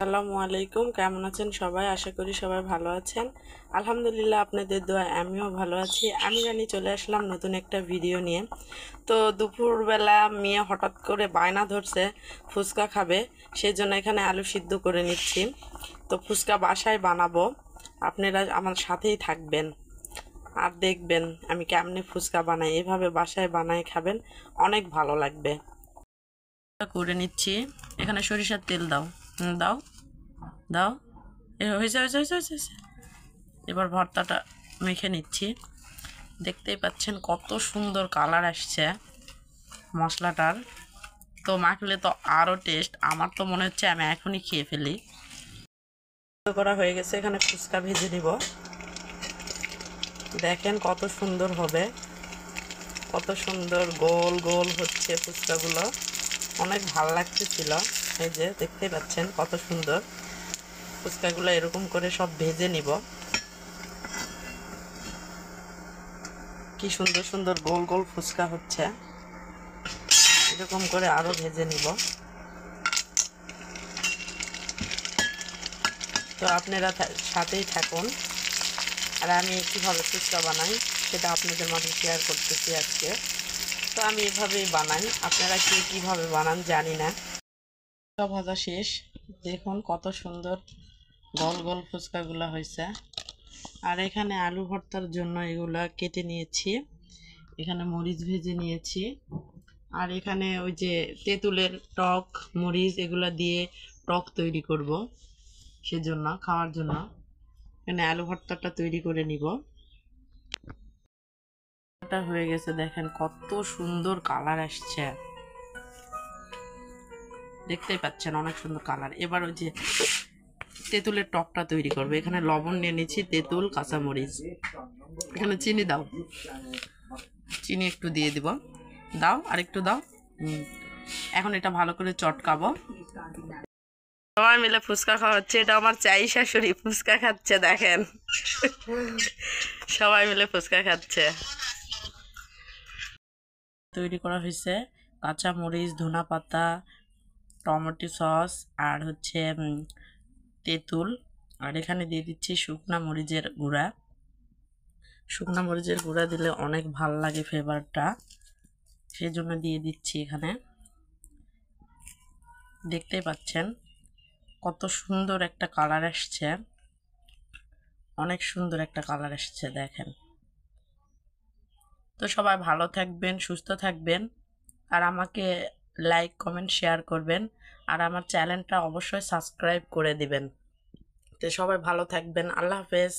আসসালামু আলাইকুম, কেমন আছেন সবাই? আশা করি সবাই ভালো আছেন। আলহামদুলিল্লাহ, আপনাদের দোয়ায় আমিও ভালো আছি। আমি চলে আসলাম নতুন একটা ভিডিও নিয়ে। তো দুপুরবেলা মেয়ে হঠাৎ করে বায়না ধরছে ফুচকা খাবে, সেই জন্য এখানে আলু সিদ্ধ করে নিচ্ছি। তো ফুচকা বাসায় বানাবো, আপনারা আমার সাথেই থাকবেন আর দেখবেন আমি কেমনে ফুচকা বানাই। এভাবে বাসায় বানাই খাবেন, অনেক ভালো লাগবে। করে নিচ্ছি, এখানে সরিষার তেল দাও। দাও দাও, হয়েছে হয়েছে হয়েছে হয়েছে হয়েছে। এবার ভর্তাটা মেখে নিচ্ছি। দেখতেই পাচ্ছেন কত সুন্দর কালার আসছে মশলাটার। তো মাখলে তো আরও টেস্ট। আমার তো মনে হচ্ছে আমি এখনই খেয়ে ফেলি। করা হয়ে গেছে, এখানে ফুচকা ভেজে নিব। দেখেন কত সুন্দর হবে, কত সুন্দর গোল গোল হচ্ছে ফুচকাগুলো, অনেক ভালো লাগতেছিল। এই যে দেখতেই পাচ্ছেন কত সুন্দর ফুচকাগুলো, এরকম করে সব ভেজে নিব। কি সুন্দর সুন্দর গোল গোল ফুচকা হচ্ছে, এরকম করে আরো ভেজে নিব। তো আপনারা সাথেই থাকুন, আর আমি কীভাবে ফুচকা বানাই সেটা আপনাদের মাঝে শেয়ার করতেছি আজকে। তো আমি এভাবেই বানাই, আপনারা কে কীভাবে বানান জানি না। ফুচকা ভাজা শেষ, দেখুন কত সুন্দর গোল গোল ফুচকাগুলো হয়েছে। আর এখানে আলু ভর্তার জন্য এগুলা কেটে নিয়েছি, এখানে মরিচ ভেজে নিয়েছি। আর এখানে ওই যে তেঁতুলের টক মরিচ এগুলো দিয়ে টক তৈরি করব, সেজন্য খাওয়ার জন্য এখানে আলু ভর্তাটা তৈরি করে নিব। এটা হয়ে গেছে, দেখেন কত সুন্দর কালার আসছে, দেখতেই পাচ্ছেন অনেক সুন্দর কালার। এবার ওই যে তেঁতুলের টকটা তৈরি করবো, এখানে লবণ নিয়ে নিচ্ছি, তেঁতুল, কাঁচামরিচ, এখানে চিনি দাও, চিনি একটু দিয়ে দিব। দাও আর একটু দাও। এখন এটা ভালো করে চটকাবো। সবাই মিলে ফুচকা খাওয়া হচ্ছে, এটা আমার চাই শাশুড়ি ফুচকা খাচ্ছে, দেখেন সবাই মিলে ফুচকা খাচ্ছে। তৈরি করা হয়েছে কাঁচা মরিচ, ধনা পাতা, টমেটো সস আর হচ্ছে তেঁতুল। আর এখানে দিয়ে দিচ্ছি শুকনা মরিচের গুঁড়া। শুকনা মরিচের গুঁড়া দিলে অনেক ভাল লাগে ফ্লেভারটা, সেই জন্য দিয়ে দিচ্ছি এখানে। দেখতেই পাচ্ছেন কত সুন্দর একটা কালার আসছে, অনেক সুন্দর একটা কালার আসছে, দেখেন। তো সবাই ভালো থাকবেন, সুস্থ থাকবেন, আর আমাকে লাইক কমেন্ট শেয়ার করবেন, আর আমার চ্যানেলটা অবশ্যই সাবস্ক্রাইব করে দিবেন। তো সবাই ভালো থাকবেন, আল্লাহ হাফেজ।